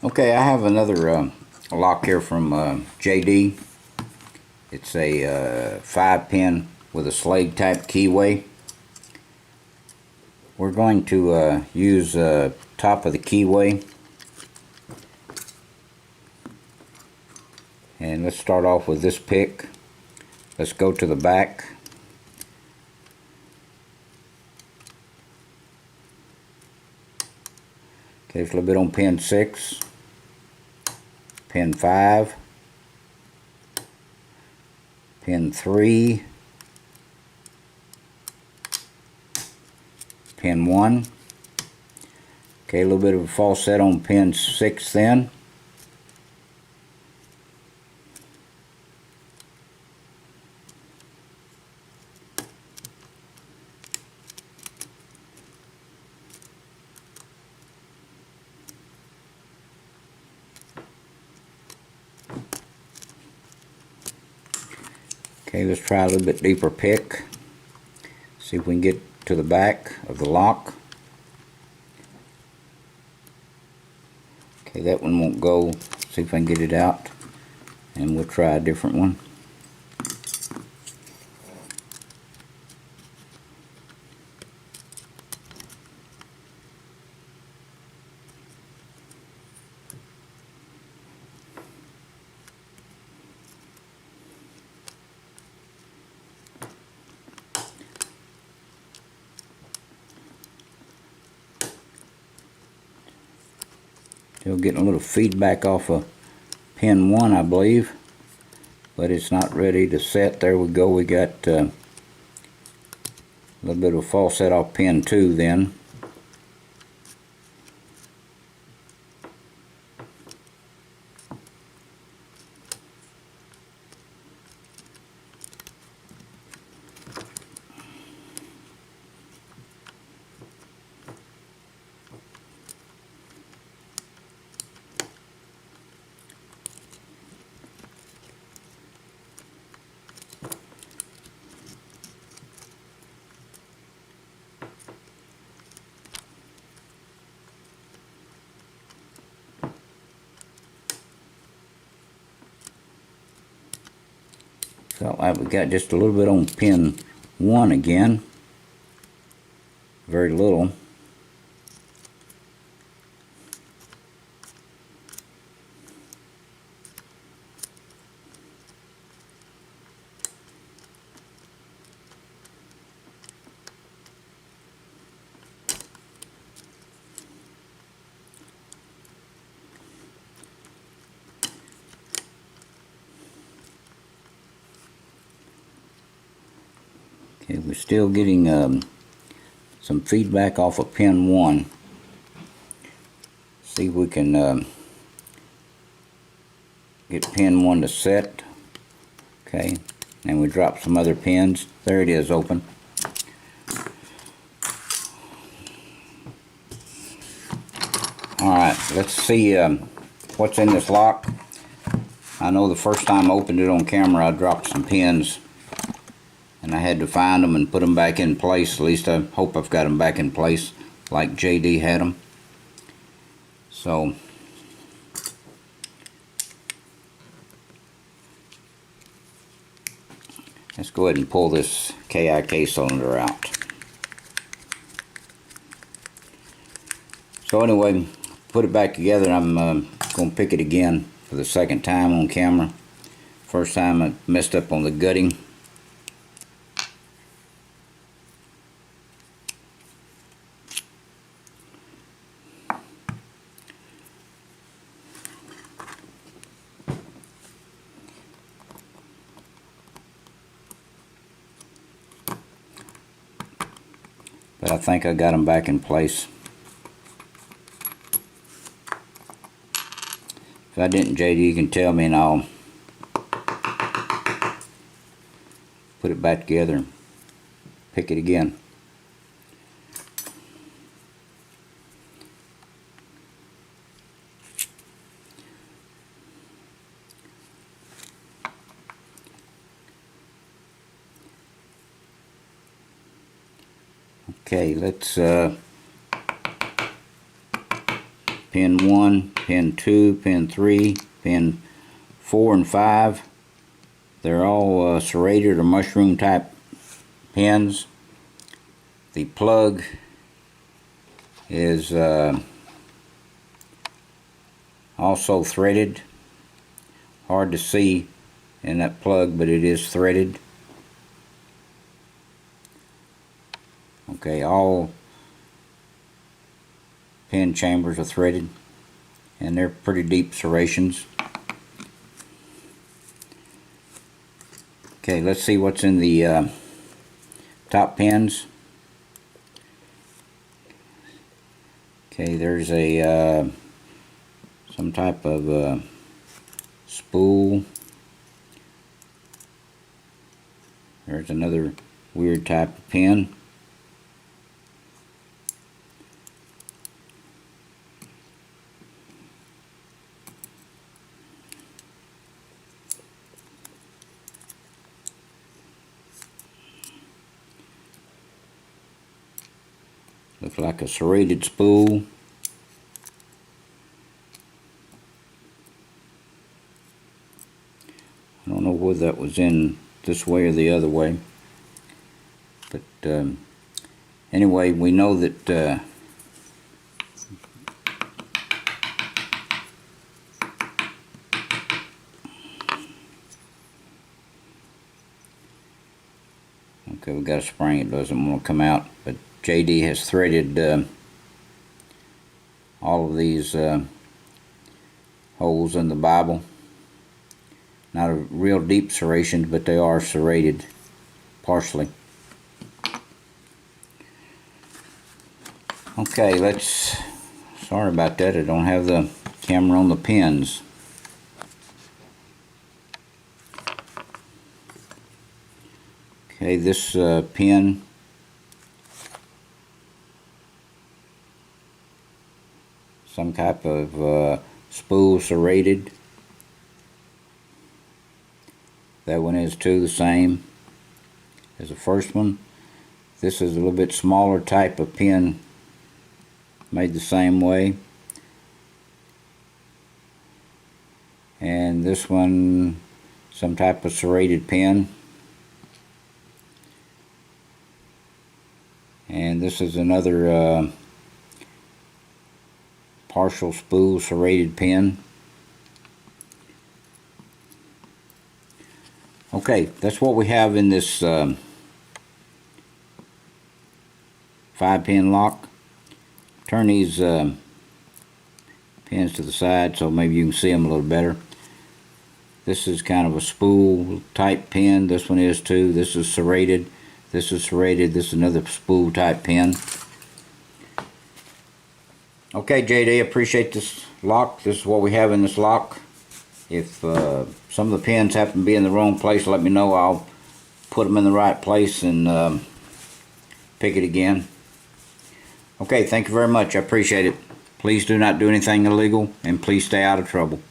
Okay, I have another lock here from JD. It's a 5-pin with a Schlage type keyway. We're going to use top of the keyway. And let's start off with this pick. Let's go to the back. Okay, it's a little bit on pin 6, pin 5, pin 3, pin 1. Okay, a little bit of a false set on pin 6 then. Okay, let's try a little bit deeper pick. See if we can get to the back of the lock. Okay, that one won't go. See if I can get it out. And we'll try a different one. Still getting a little feedback off of pin 1, I believe, but it's not ready to set. There we go. We got a little bit of a false set off pin 2 then. Felt like we got just a little bit on pin 1 again. Very little. Okay, we're still getting some feedback off of pin 1. See if we can get pin 1 to set. Okay, and we drop some other pins. There it is, open. Alright, let's see what's in this lock. I know the first time I opened it on camera I dropped some pins. And I had to find them and put them back in place. At least I hope I've got them back in place like JD had them. So let's go ahead and pull this KIK cylinder out. So anyway, put it back together. I'm going to pick it again for the second time on camera. First time I messed up on the gutting. But I think I got them back in place. If I didn't, JD, you can tell me and I'll put it back together and pick it again. Okay, let's pin 1, pin 2, pin 3, pin 4 and 5. They're all serrated or mushroom type pins. The plug is also threaded. Hard to see in that plug, but it is threaded. Okay, all pin chambers are threaded, and they're pretty deep serrations. Okay, let's see what's in the top pins. Okay, there's a some type of spool. There's another weird type of pin. Looks like a serrated spool. I don't know whether that was in this way or the other way, but anyway, we know that okay, we got a spring. It doesn't want to come out, but JD has threaded all of these holes in the Bible. Not a real deep serration, but they are serrated partially. Okay, sorry about that, I don't have the camera on the pins. Okay, this pin some type of spool serrated. That one is too, the same as the first one. This is a little bit smaller type of pin, made the same way. And this one, some type of serrated pin. And this is another partial spool serrated pin. Okay, that's what we have in this 5-pin lock. Turn these pins to the side so maybe you can see them a little better. This is kind of a spool type pin. This one is too. This is serrated. This is serrated. This is another spool type pin. Okay, JD, appreciate this lock. This is what we have in this lock. If some of the pins happen to be in the wrong place, let me know. I'll put them in the right place and pick it again. Okay, thank you very much. I appreciate it. Please do not do anything illegal, and please stay out of trouble.